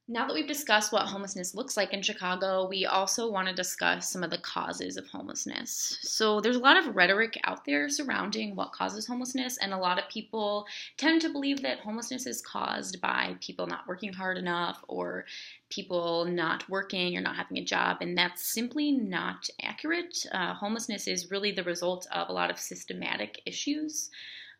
Now that we've discussed what homelessness looks like in Chicago, we also want to discuss some of the causes of homelessness. So, there's a lot of rhetoric out there surrounding what causes homelessness, and a lot of people tend to believe that homelessness is caused by people not working hard enough or people not working or not having a job, and that's simply not accurate. Homelessness is really the result of a lot of systematic issues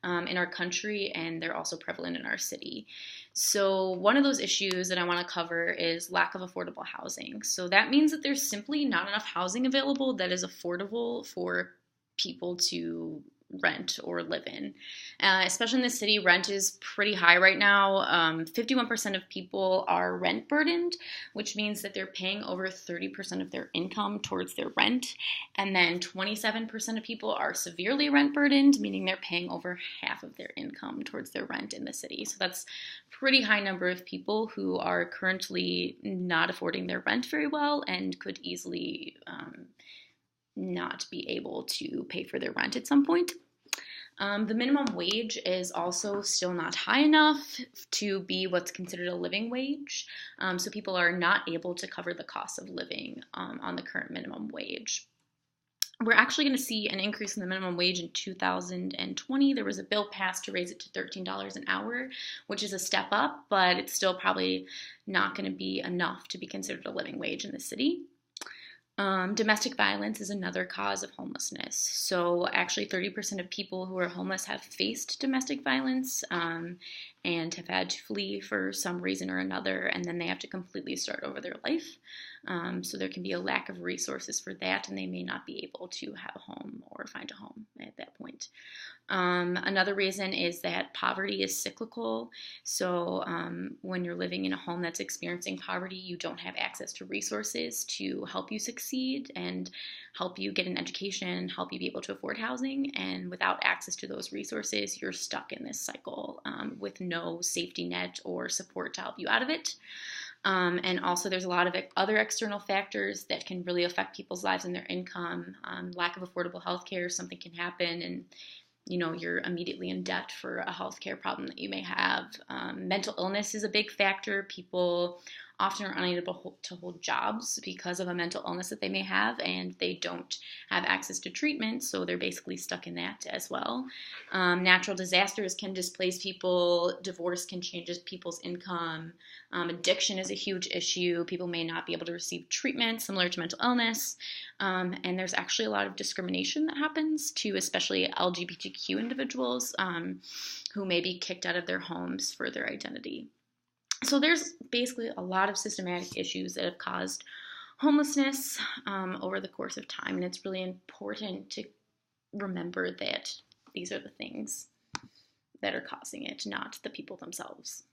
in our country, and they're also prevalent in our city. So, one of those issues that I want to cover is lack of affordable housing. So, that means that there's simply not enough housing available that is affordable for people to rent or live in. Especially in the city, rent is pretty high right now. 51% of people are rent burdened, which means that they're paying over 30% of their income towards their rent. And then 27% of people are severely rent burdened, meaning they're paying over half of their income towards their rent in the city. So that's a pretty high number of people who are currently not affording their rent very well and could easily not be able to pay for their rent at some point. The minimum wage is also still not high enough to be what's considered a living wage. So people are not able to cover the cost of living on the current minimum wage. We're actually going to see an increase in the minimum wage in 2020. There was a bill passed to raise it to $13 an hour, which is a step up, but it's still probably not going to be enough to be considered a living wage in the city. Domestic violence is another cause of homelessness. So, actually, 30% of people who are homeless have faced domestic violence and have had to flee for some reason or another, and then they have to completely start over their life. So, there can be a lack of resources for that, and they may not be able to have a home or find a home at that point. Another reason is that poverty is cyclical. So, when you're living in a home that's experiencing poverty, you don't have access to resources to help you succeed and help you get an education, help you be able to afford housing. And without access to those resources, you're stuck in this cycle with no safety net or support to help you out of it. And also, there's a lot of other external factors that can really affect people's lives and their income. Lack of affordable health care, something can happen, and you're immediately in debt for a healthcare problem that you may have. Mental illness is a big factor. People often are unable to hold jobs because of a mental illness that they may have, and they don't have access to treatment, so they're basically stuck in that as well. Natural disasters can displace people. Divorce can change people's income. Addiction is a huge issue. People may not be able to receive treatment similar to mental illness. And there's actually a lot of discrimination that happens to especially LGBTQ individuals who may be kicked out of their homes for their identity. So there's basically a lot of systematic issues that have caused homelessness over the course of time, and it's really important to remember that these are the things that are causing it, not the people themselves.